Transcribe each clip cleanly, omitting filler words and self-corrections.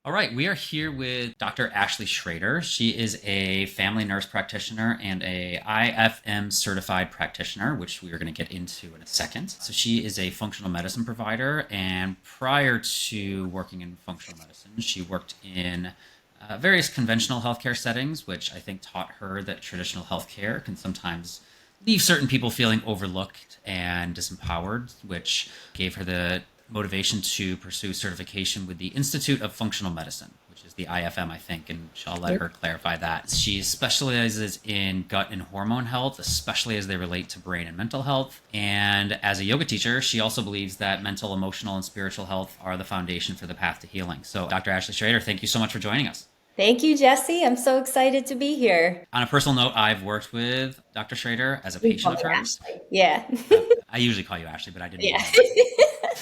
All right, we are here with Dr. Ashley Shrader. She is a family nurse practitioner and a IFM certified practitioner, which we are going to get into in a second. So she is a functional medicine provider, and prior to working in functional medicine, she worked in various conventional healthcare settings, which I think taught her that traditional healthcare can sometimes leave certain people feeling overlooked and disempowered, which gave her the motivation to pursue certification with the Institute of Functional Medicine, which is the IFM, I think, and I'll let her clarify that. She specializes in gut and hormone health, especially as they relate to brain and mental health. And as a yoga teacher, she also believes that mental, emotional, and spiritual health are the foundation for the path to healing. So, Dr. Ashley Schrader, thank you so much for joining us. Thank you, Jesse. I'm so excited to be here. On a personal note, I've worked with Dr. Schrader as a You patient call of me hers. Ashley. Yeah. I usually call you Ashley, but I didn't Yeah. know that.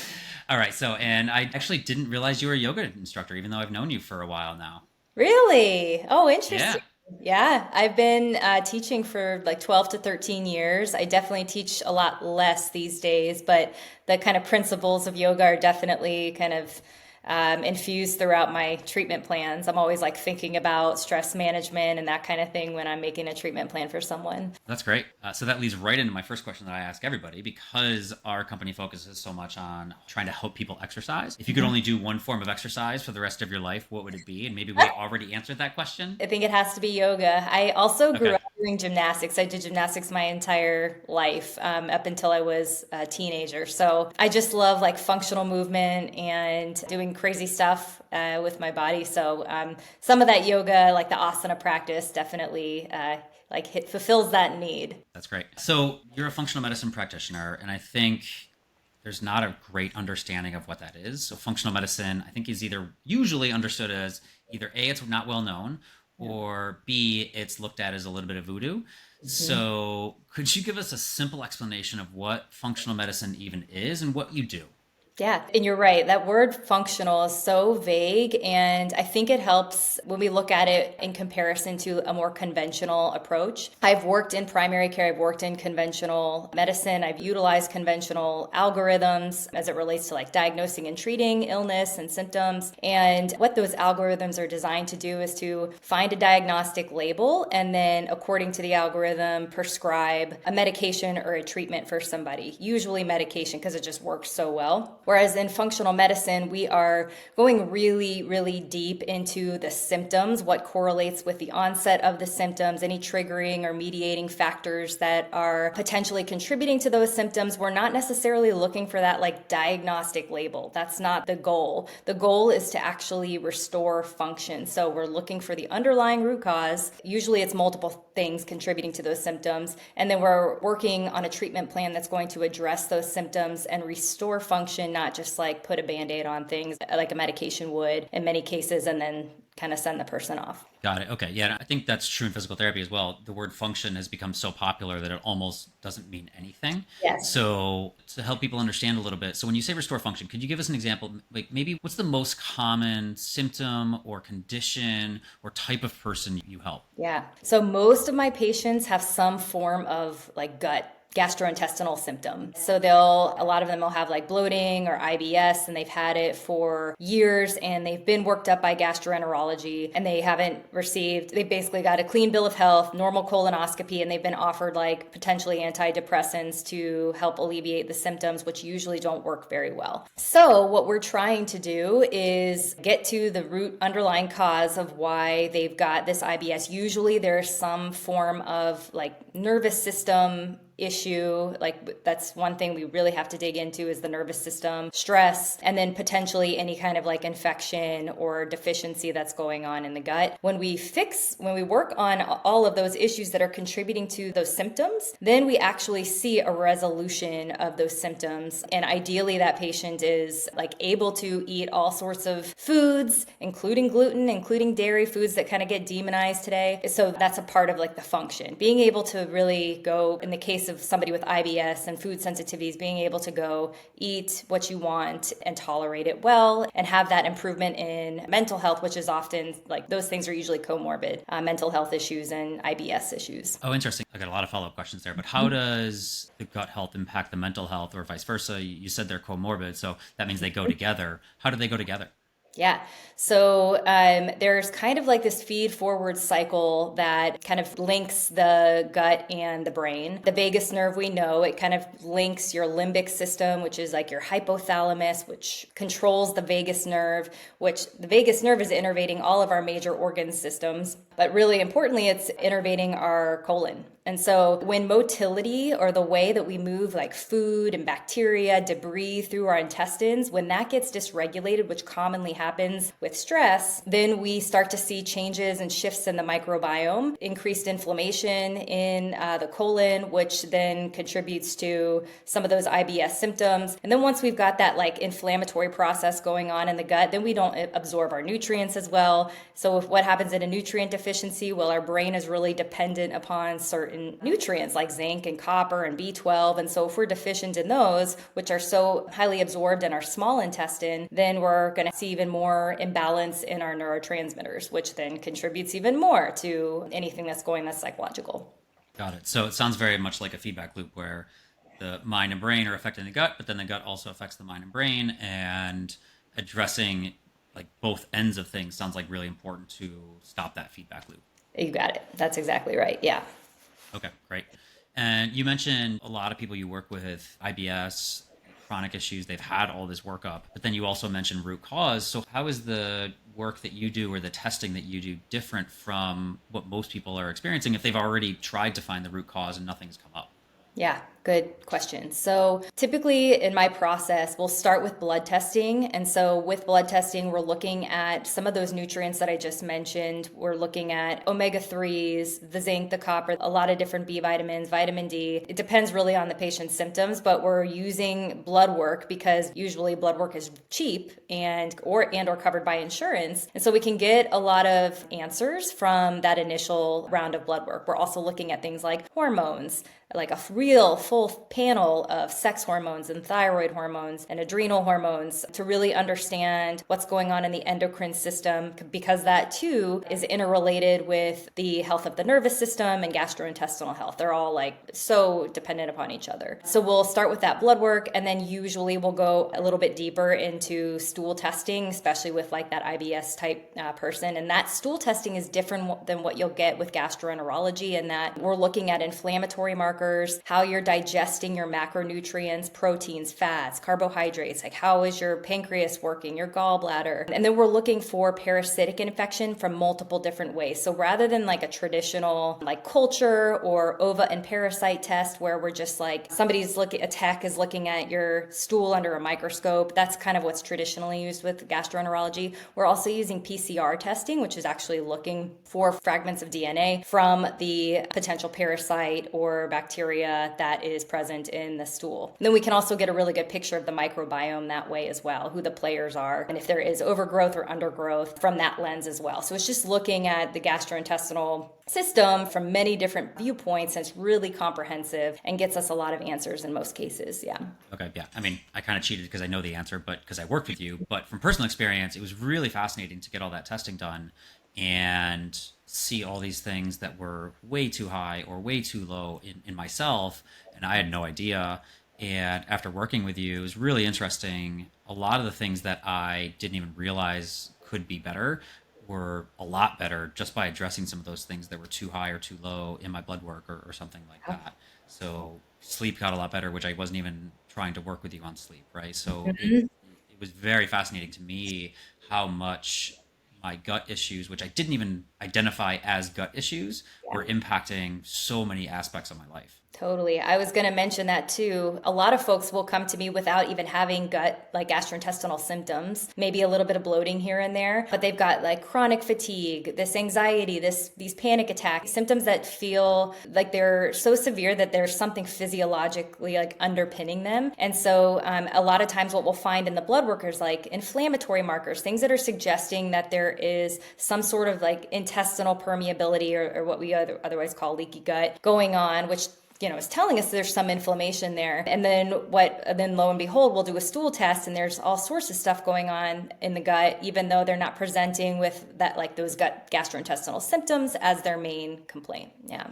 All right. So, and I actually didn't realize you were a yoga instructor, even though I've known you for a while now. Really? Oh, Yeah. interesting. Yeah, I've been teaching for like 12 to 13 years. I definitely teach a lot less these days, but the kind of principles of yoga are definitely kind of infused throughout my treatment plans. I'm always like thinking about stress management and that kind of thing when I'm making a treatment plan for someone. That's great. So that leads right into my first question that I ask everybody because our company focuses so much on trying to help people exercise. If you could only do one form of exercise for the rest of your life, what would it be? And maybe we already answered that question. I think it has to be yoga. I also grew Okay. up doing gymnastics. I did gymnastics my entire life, up until I was a teenager. So I just love like functional movement and doing crazy stuff with my body. So some of that yoga, like the asana practice, definitely fulfills that need. That's great. So you're a functional medicine practitioner, and I think there's not a great understanding of what that is. So functional medicine, I think, is either usually understood as either A, it's not well known, or B, it's looked at as a little bit of voodoo. So could you give us a simple explanation of what functional medicine even is and what you do? Yeah, and you're right. That word functional is so vague, and I think it helps when we look at it in comparison to a more conventional approach. I've worked in primary care, I've worked in conventional medicine, I've utilized conventional algorithms as it relates to like diagnosing and treating illness and symptoms. And what those algorithms are designed to do is to find a diagnostic label and then, according to the algorithm, prescribe a medication or a treatment for somebody, usually medication because it just works so well. Whereas in functional medicine, we are going really, really deep into the symptoms, what correlates with the onset of the symptoms, any triggering or mediating factors that are potentially contributing to those symptoms. We're not necessarily looking for that like diagnostic label. That's not the goal. The goal is to actually restore function. So we're looking for the underlying root cause. Usually it's multiple things contributing to those symptoms. And then we're working on a treatment plan that's going to address those symptoms and restore function, not just like put a band-aid on things like a medication would in many cases and then kind of send the person off. Got it. Okay. Yeah, I think that's true in physical therapy as well. The word function has become so popular that it almost doesn't mean anything. Yes. So, to help people understand a little bit, so when you say restore function, could you give us an example? Like maybe what's the most common symptom or condition or type of person you help? Yeah. So most of my patients have some form of like gut gastrointestinal symptom. So a lot of them will have like bloating or IBS and they've had it for years and they've been worked up by gastroenterology and they've basically got a clean bill of health, normal colonoscopy, and they've been offered like potentially antidepressants to help alleviate the symptoms, which usually don't work very well. So what we're trying to do is get to the root underlying cause of why they've got this IBS. Usually there's some form of like nervous system issue. Like that's one thing we really have to dig into is the nervous system, stress, and then potentially any kind of like infection or deficiency that's going on in the gut. When we work on all of those issues that are contributing to those symptoms, then we actually see a resolution of those symptoms. And ideally that patient is like able to eat all sorts of foods, including gluten, including dairy foods that kind of get demonized today. So that's a part of like the function. Being able to really go, in the case of somebody with IBS and food sensitivities, being able to go eat what you want and tolerate it well and have that improvement in mental health, which is often like those things are usually comorbid, mental health issues and IBS issues. Oh, interesting. I got a lot of follow up questions there, but how does the gut health impact the mental health or vice versa? You said they're comorbid, so that means they go together. How do they go together? Yeah. So there's kind of like this feed forward cycle that kind of links the gut and the brain. The vagus nerve, we know, it kind of links your limbic system, which is like your hypothalamus, which controls the vagus nerve, which the vagus nerve is innervating all of our major organ systems. But really importantly, it's innervating our colon. And so when motility, or the way that we move like food and bacteria, debris through our intestines, when that gets dysregulated, which commonly happens with stress, then we start to see changes and shifts in the microbiome, increased inflammation in the colon, which then contributes to some of those IBS symptoms. And then once we've got that like inflammatory process going on in the gut, then we don't absorb our nutrients as well. So what happens in a nutrient deficiency? Well, our brain is really dependent upon certain nutrients like zinc and copper and B12. And so if we're deficient in those, which are so highly absorbed in our small intestine, then we're going to see even more imbalance in our neurotransmitters, which then contributes even more to anything that's psychological. Got it. So it sounds very much like a feedback loop where the mind and brain are affecting the gut, but then the gut also affects the mind and brain, and addressing like both ends of things sounds like really important to stop that feedback loop. You got it. That's exactly right. Yeah. Okay, great. And you mentioned a lot of people you work with, IBS, chronic issues, they've had all this workup, but then you also mentioned root cause. So how is the work that you do or the testing that you do different from what most people are experiencing if they've already tried to find the root cause and nothing's come up? Yeah, good question. So typically in my process, we'll start with blood testing. And so with blood testing, we're looking at some of those nutrients that I just mentioned. We're looking at omega-3s, the zinc, the copper, a lot of different B vitamins, vitamin D. It depends really on the patient's symptoms, but we're using blood work because usually blood work is cheap and or covered by insurance. And so we can get a lot of answers from that initial round of blood work. We're also looking at things like hormones, like a real full panel of sex hormones and thyroid hormones and adrenal hormones to really understand what's going on in the endocrine system, because that too is interrelated with the health of the nervous system and gastrointestinal health. They're all like so dependent upon each other. So we'll start with that blood work, and then usually we'll go a little bit deeper into stool testing, especially with like that IBS type person. And that stool testing is different than what you'll get with gastroenterology, in that we're looking at inflammatory markers, how you're digesting your macronutrients, proteins, fats, carbohydrates, like how is your pancreas working, your gallbladder. And then we're looking for parasitic infection from multiple different ways. So rather than like a traditional like culture or ova and parasite test where we're just like a tech is looking at your stool under a microscope, that's kind of what's traditionally used with gastroenterology. We're also using PCR testing, which is actually looking for fragments of DNA from the potential parasite or bacteria that is present in the stool. And then we can also get a really good picture of the microbiome that way as well, who the players are, and if there is overgrowth or undergrowth from that lens as well. So it's just looking at the gastrointestinal system from many different viewpoints, and it's really comprehensive and gets us a lot of answers in most cases. Yeah. Okay, yeah. I mean, I kind of cheated because I know the answer, but because I worked with you. But from personal experience, it was really fascinating to get all that testing done and see all these things that were way too high or way too low in myself, and I had no idea. And after working with you, it was really interesting. A lot of the things that I didn't even realize could be better were a lot better just by addressing some of those things that were too high or too low in my blood work or something like that. So sleep got a lot better, which I wasn't even trying to work with you on sleep, right? So it was very fascinating to me how much my gut issues, which I didn't even identify as gut issues, were impacting so many aspects of my life. Totally. I was going to mention that too. A lot of folks will come to me without even having gut, like gastrointestinal symptoms, maybe a little bit of bloating here and there, but they've got like chronic fatigue, this anxiety, these panic attacks, symptoms that feel like they're so severe that there's something physiologically like underpinning them. And so a lot of times what we'll find in the blood work is like inflammatory markers, things that are suggesting that there is some sort of like intestinal permeability or what we otherwise call leaky gut going on, which is telling us there's some inflammation there. And then lo and behold, we'll do a stool test and there's all sorts of stuff going on in the gut, even though they're not presenting with that, like those gut gastrointestinal symptoms as their main complaint. Yeah.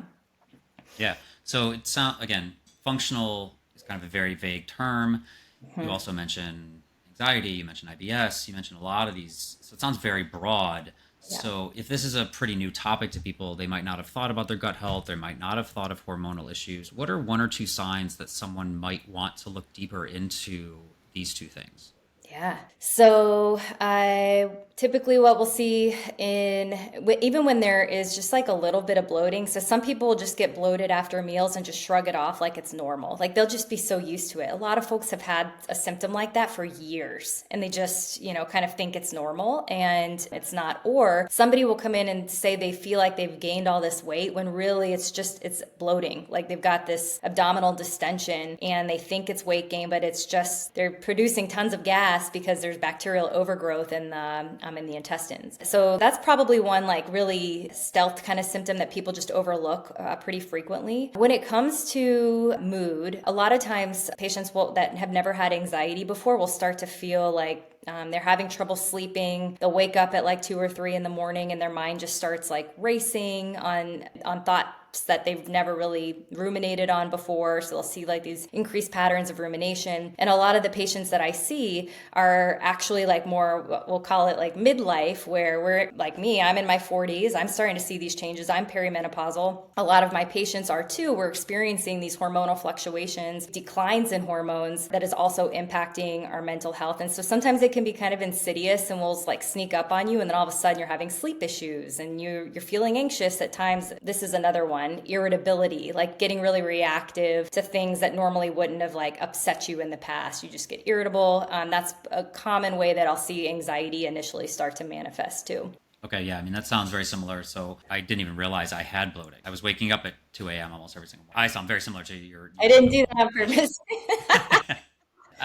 Yeah. So it sounds, again, functional is kind of a very vague term. You also mentioned anxiety, you mentioned IBS, you mentioned a lot of these. So it sounds very broad. Yeah. So if this is a pretty new topic to people, they might not have thought about their gut health, they might not have thought of hormonal issues. What are one or two signs that someone might want to look deeper into these two things? Yeah. So I typically what we'll see even when there is just like a little bit of bloating. So some people will just get bloated after meals and just shrug it off like it's normal. Like they'll just be so used to it. A lot of folks have had a symptom like that for years and they just, kind of think it's normal and it's not. Or somebody will come in and say they feel like they've gained all this weight when really it's bloating. Like they've got this abdominal distension and they think it's weight gain, but it's just they're producing tons of gas because there's bacterial overgrowth in the intestines. So that's probably one like really stealth kind of symptom that people just overlook pretty frequently. When it comes to mood, a lot of times patients that have never had anxiety before will start to feel like they're having trouble sleeping. They'll wake up at like 2 or 3 in the morning and their mind just starts like racing on thoughts that they've never really ruminated on before. So they'll see like these increased patterns of rumination. And a lot of the patients that I see are actually like more, we'll call it like midlife, where we're like me, I'm in my 40s. I'm starting to see these changes. I'm perimenopausal. A lot of my patients are too. We're experiencing these hormonal fluctuations, declines in hormones that is also impacting our mental health. And so sometimes it can be kind of insidious and will like sneak up on you. And then all of a sudden you're having sleep issues and you're feeling anxious at times. This is another one. Irritability, like getting really reactive to things that normally wouldn't have like upset you in the past. You just get irritable. That's a common way that I'll see anxiety initially start to manifest too. Okay, yeah, I mean, that sounds very similar. So I didn't even realize I had bloating. I was waking up at 2 a.m. almost every single morning. I sound very similar to I didn't do that on purpose.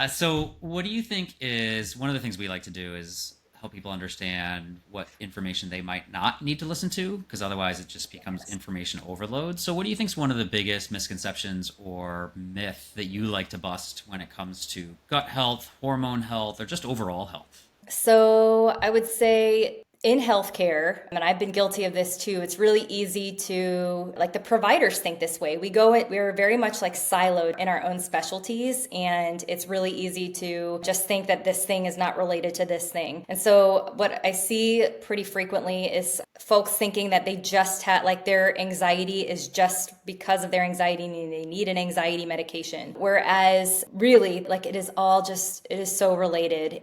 So what do you think is one of the things we like to do is help people understand what information they might not need to listen to, because otherwise it just becomes information overload. So what do you think is one of the biggest misconceptions or myth that you like to bust when it comes to gut health, hormone health, or just overall health? So I would say in healthcare, and I've been guilty of this too, it's really easy to, like the providers think this way. We're very much like siloed in our own specialties, and it's really easy to just think that this thing is not related to this thing. And so what I see pretty frequently is folks thinking that they just had, like their anxiety is just because of their anxiety and they need an anxiety medication. Whereas really, like it is so related.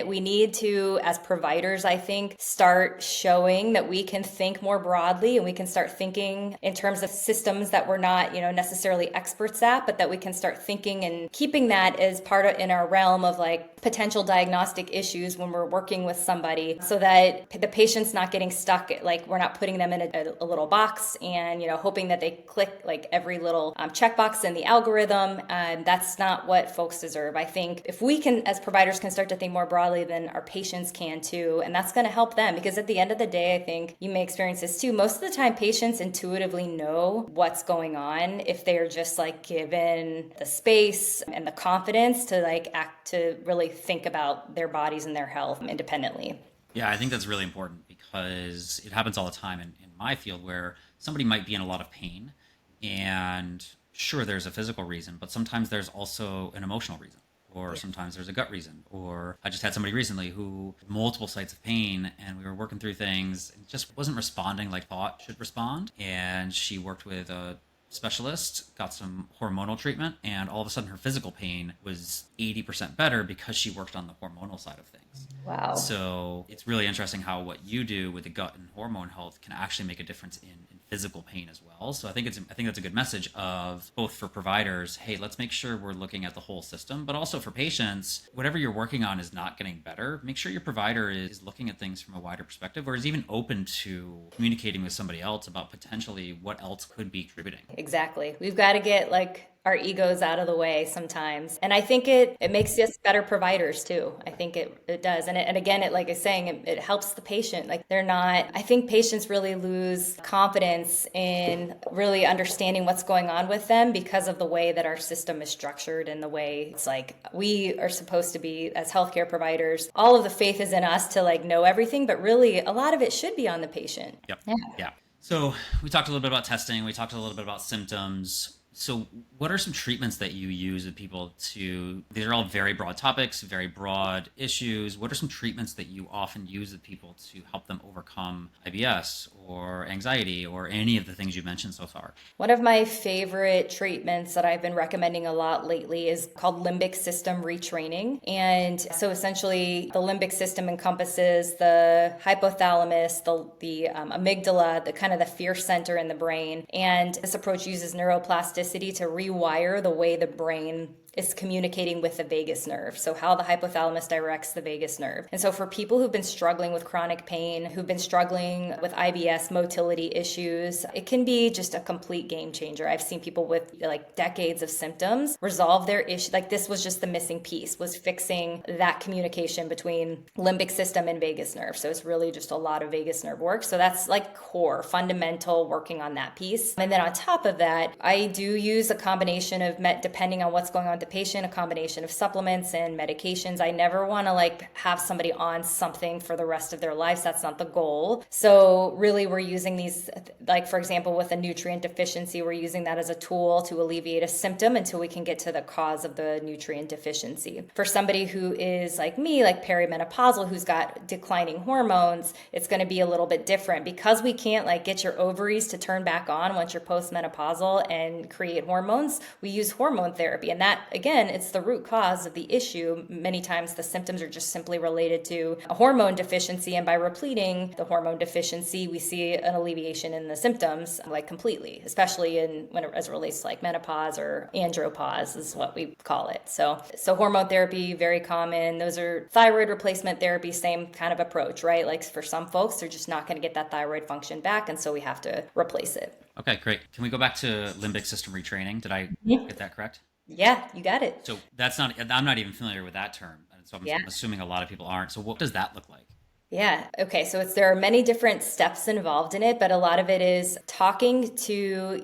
We need to, as providers, I think, start showing that we can think more broadly and we can start thinking in terms of systems that we're not, necessarily experts at, but that we can start thinking and keeping that as part of in our realm of like potential diagnostic issues when we're working with somebody, so that the patient's not getting stuck, like we're not putting them in a little box and, hoping that they click like every little checkbox in the algorithm. That's not what folks deserve. I think if we can, as providers, can start to think more broadly, then our patients can too. And that's going to help them, because at the end of the day, I think you may experience this too. Most of the time, patients intuitively know what's going on if they're just like given the space and the confidence to like act, to really think about their bodies and their health independently. Yeah, I think that's really important because it happens all the time in my field where somebody might be in a lot of pain, and sure, there's a physical reason, but sometimes there's also an emotional reason, or sometimes there's a gut reason. Or I just had somebody recently who had multiple sites of pain, and we were working through things and just wasn't responding like thought should respond. And she worked with a specialist, got some hormonal treatment, and all of a sudden her physical pain was 80% better because she worked on the hormonal side of things. Wow. So it's really interesting how what you do with the gut and hormone health can actually make a difference in physical pain as well. So I think that's a good message of both for providers, hey, let's make sure we're looking at the whole system, but also for patients, whatever you're working on is not getting better. Make sure your provider is looking at things from a wider perspective, or is even open to communicating with somebody else about potentially what else could be contributing. Exactly. We've got to get like our egos out of the way sometimes. And I think it makes us better providers too. I think it does. And again, it, like I was saying, it helps the patient. Like I think patients really lose confidence in really understanding what's going on with them because of the way that our system is structured and the way it's like we are supposed to be as healthcare providers. All of the faith is in us to like know everything, but really a lot of it should be on the patient. Yep. Yeah. So we talked a little bit about testing. We talked a little bit about symptoms. So, what are some treatments that you use with people to? These are all very broad topics, very broad issues. What are some treatments that you often use with people to help them overcome IBS or anxiety or any of the things you mentioned so far? One of my favorite treatments that I've been recommending a lot lately is called limbic system retraining. And so essentially, the limbic system encompasses the hypothalamus, the amygdala, the kind of the fear center in the brain. And this approach uses neuroplasticity to rewire the way the brain is communicating with the vagus nerve. So, how the hypothalamus directs the vagus nerve. And so, for people who've been struggling with chronic pain, who've been struggling with IBS motility issues, it can be just a complete game changer. I've seen people with like decades of symptoms resolve their issue. Like, this was just the missing piece, was fixing that communication between limbic system and vagus nerve. So, it's really just a lot of vagus nerve work. So, that's like core, fundamental working on that piece. And then on top of that, I do use a combination of depending on what's going on with the patient, a combination of supplements and medications. I never want to like have somebody on something for the rest of their lives. That's not the goal. So really we're using these, like for example, with a nutrient deficiency, we're using that as a tool to alleviate a symptom until we can get to the cause of the nutrient deficiency. For somebody who is like me, like perimenopausal, who's got declining hormones, it's going to be a little bit different because we can't like get your ovaries to turn back on once you're postmenopausal and create hormones. We use hormone therapy, and that again, it's the root cause of the issue. Many times the symptoms are just simply related to a hormone deficiency, and by repleting the hormone deficiency, we see an alleviation in the symptoms like completely, especially as it relates to like menopause or andropause is what we call it. So hormone therapy, very common. Those are thyroid replacement therapy, same kind of approach, right? Like for some folks, they're just not going to get that thyroid function back, and so we have to replace it. Okay, great. Can we go back to limbic system retraining? Did I get that correct? Yeah, you got it. So that's not, I'm not even familiar with that term. And so Yeah. I'm assuming a lot of people aren't. So what does that look like? Yeah. Okay. So there are many different steps involved in it, but a lot of it is talking to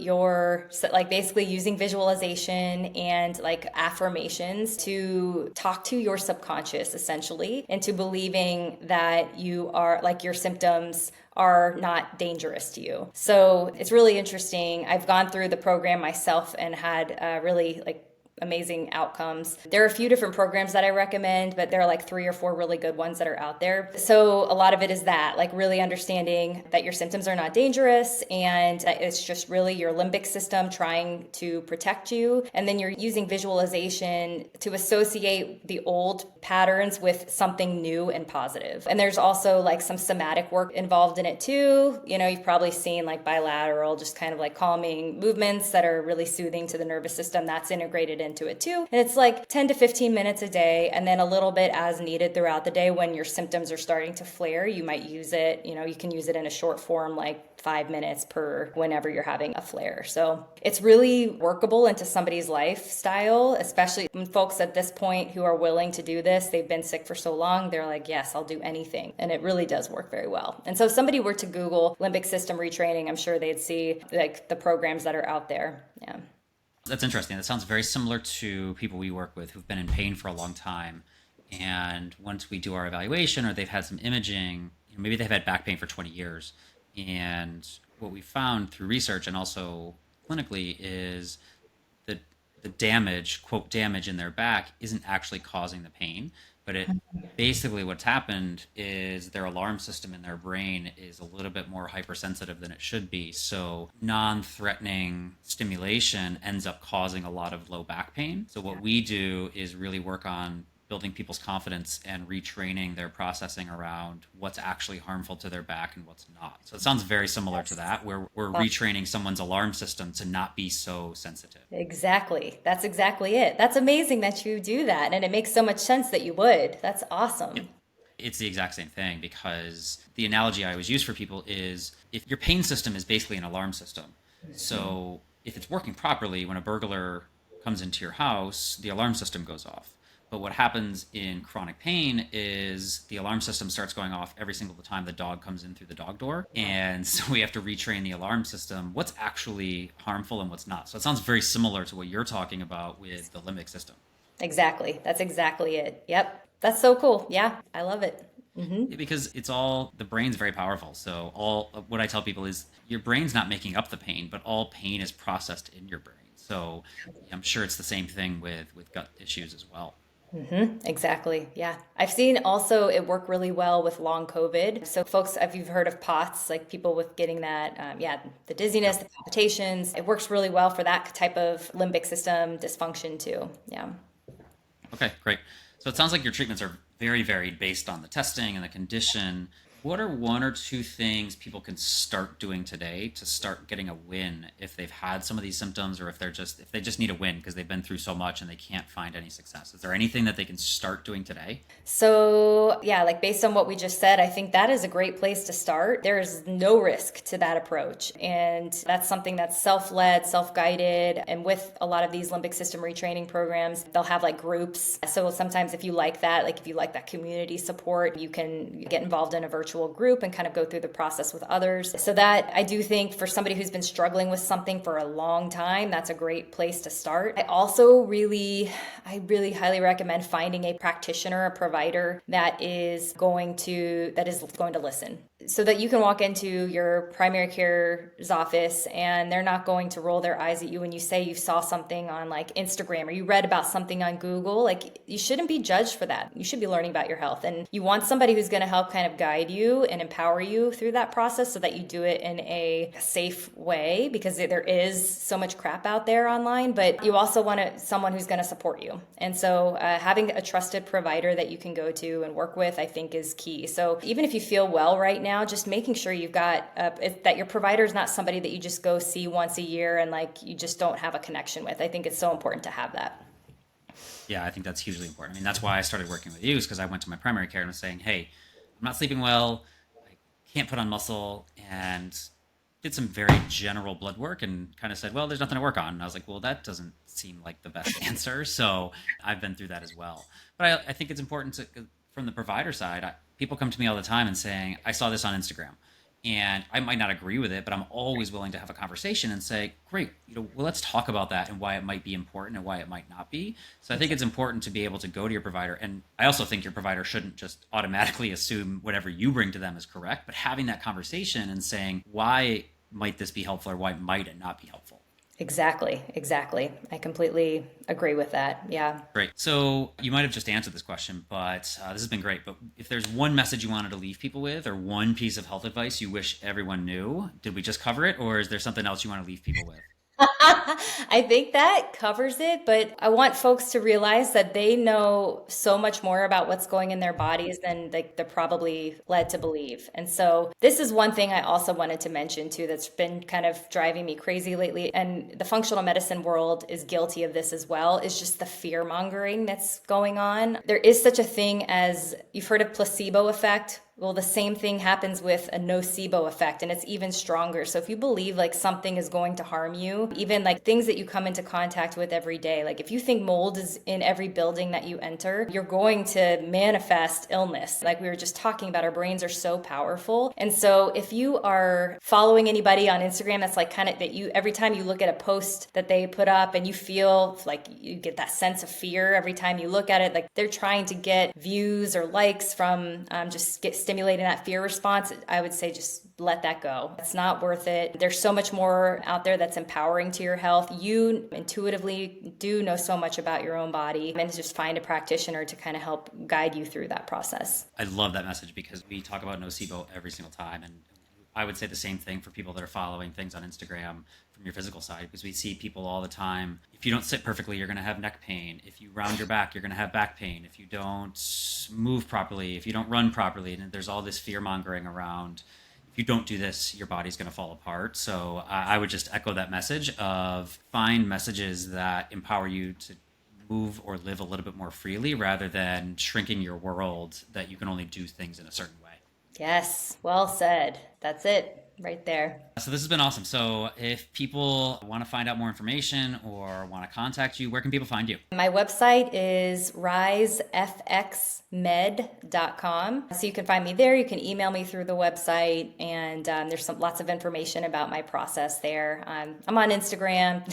like basically using visualization and like affirmations to talk to your subconscious essentially into believing that you are like your symptoms are not dangerous to you. So it's really interesting. I've gone through the program myself and had really like amazing outcomes. There are a few different programs that I recommend, but there are like 3 or 4 really good ones that are out there. So a lot of it is that, like really understanding that your symptoms are not dangerous and that it's just really your limbic system trying to protect you. And then you're using visualization to associate the old patterns with something new and positive. And there's also like some somatic work involved in it too. You know, you've probably seen like bilateral, just kind of like calming movements that are really soothing to the nervous system. That's integrated into it too. And it's like 10 to 15 minutes a day, and then a little bit as needed throughout the day. When your symptoms are starting to flare, you might use it. You know, you can use it in a short form, like 5 minutes per whenever you're having a flare. So it's really workable into somebody's lifestyle, especially when folks at this point who are willing to do this, they've been sick for so long, they're like, yes, I'll do anything. And it really does work very well. And so if somebody were to Google limbic system retraining, I'm sure they'd see like the programs that are out there. Yeah. That's interesting. That sounds very similar to people we work with who've been in pain for a long time. And once we do our evaluation or they've had some imaging, maybe they've had back pain for 20 years. And what we found through research and also clinically is that the damage, quote, damage in their back isn't actually causing the pain. But it basically what's happened is their alarm system in their brain is a little bit more hypersensitive than it should be. So non-threatening stimulation ends up causing a lot of low back pain. So what we do is really work on building people's confidence and retraining their processing around what's actually harmful to their back and what's not. So it sounds very similar to that, where we're retraining someone's alarm system to not be so sensitive. Exactly. That's exactly it. That's amazing that you do that. And it makes so much sense that you would. That's awesome. It's the exact same thing, because the analogy I always use for people is if your pain system is basically an alarm system. So if it's working properly, when a burglar comes into your house, the alarm system goes off. But what happens in chronic pain is the alarm system starts going off every single time the dog comes in through the dog door. And so we have to retrain the alarm system, what's actually harmful and what's not. So it sounds very similar to what you're talking about with the limbic system. Exactly. That's exactly it. Yep. That's so cool. Yeah. I love it. Yeah, because the brain's very powerful. So all what I tell people is your brain's not making up the pain, but all pain is processed in your brain. So I'm sure it's the same thing with gut issues as well. Exactly. Yeah. I've seen also it work really well with long COVID. So, folks, if you've heard of POTS, like people with getting that, yeah, the dizziness, Yep. the palpitations, it works really well for that type of limbic system dysfunction too. Yeah. Okay, great. So it sounds like your treatments are very varied based on the testing and the condition. What are one or two things people can start doing today to start getting a win if they've had some of these symptoms, or if they just need a win because they've been through so much and they can't find any success? Is there anything that they can start doing today? So, yeah, like based on what we just said, I think that is a great place to start. There is no risk to that approach. And that's something that's self led, self guided. And with a lot of these limbic system retraining programs, they'll have like groups. So sometimes if you like that, like if you like that community support, you can get involved in a virtual group and kind of go through the process with others. So, that I do think for somebody who's been struggling with something for a long time, that's a great place to start. I really highly recommend finding a practitioner, a provider that is going to listen, so that you can walk into your primary care's office and they're not going to roll their eyes at you when you say you saw something on like Instagram or you read about something on Google. Like, you shouldn't be judged for that. You should be learning about your health, and you want somebody who's going to help kind of guide you and empower you through that process so that you do it in a safe way, because there is so much crap out there online, but you also want someone who's going to support you. And so having a trusted provider that you can go to and work with, I think, is key. So even if you feel well right now, just making sure you've got that your provider is not somebody that you just go see once a year and like you just don't have a connection with. I think it's so important to have that. Yeah, I think that's hugely important. I mean, that's why I started working with you, is because I went to my primary care and was saying, hey, I'm not sleeping well. I can't put on muscle, and did some very general blood work and kind of said, well, there's nothing to work on. And I was like, well, that doesn't seem like the best answer. So I've been through that as well. But I think it's important to, from the provider side, people come to me all the time and saying, I saw this on Instagram. And I might not agree with it, but I'm always willing to have a conversation and say, great, well, let's talk about that and why it might be important and why it might not be. So I think it's important to be able to go to your provider. And I also think your provider shouldn't just automatically assume whatever you bring to them is correct, but having that conversation and saying, why might this be helpful or why might it not be helpful? Exactly, exactly. I completely agree with that. Yeah. Great. So you might have just answered this question, but this has been great. But if there's one message you wanted to leave people with, or one piece of health advice you wish everyone knew, did we just cover it, or is there something else you want to leave people with? I think that covers it, but I want folks to realize that they know so much more about what's going in their bodies than like they're probably led to believe. And so this is one thing I also wanted to mention too that's been kind of driving me crazy lately. And the functional medicine world is guilty of this as well, is just the fear mongering that's going on. There is such a thing as, you've heard of placebo effect. Well, the same thing happens with a nocebo effect, and it's even stronger. So if you believe like something is going to harm you, even like things that you come into contact with every day, like if you think mold is in every building that you enter, you're going to manifest illness. Like we were just talking about, our brains are so powerful. And so if you are following anybody on Instagram that's like kind of that you, every time you look at a post that they put up and you feel like you get that sense of fear every time you look at it, like they're trying to get views or likes from just get stimulating that fear response, I would say just let that go. It's not worth it. There's so much more out there that's empowering to your health. You intuitively do know so much about your own body, and just find a practitioner to kind of help guide you through that process. I love that message because we talk about nocebo every single time. And I would say the same thing for people that are following things on Instagram from your physical side, because we see people all the time. If you don't sit perfectly, you're going to have neck pain. If you round your back, you're going to have back pain. If you don't move properly, if you don't run properly, and there's all this fear mongering around. If you don't do this, your body's going to fall apart. So I would just echo that message of find messages that empower you to move or live a little bit more freely rather than shrinking your world that you can only do things in a certain way. Yes, well said. That's it right there. So this has been awesome. So if people want to find out more information or want to contact you, where can people find you? My website is risefxmed.com. So you can find me there. You can email me through the website, and there's lots of information about my process there. I'm on Instagram,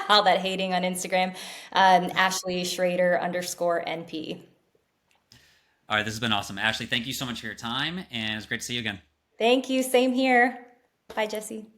all that hating on Instagram, Ashley Shrader _NP. All right, this has been awesome. Ashley, thank you so much for your time, and it's great to see you again. Thank you. Same here. Bye, Jesse.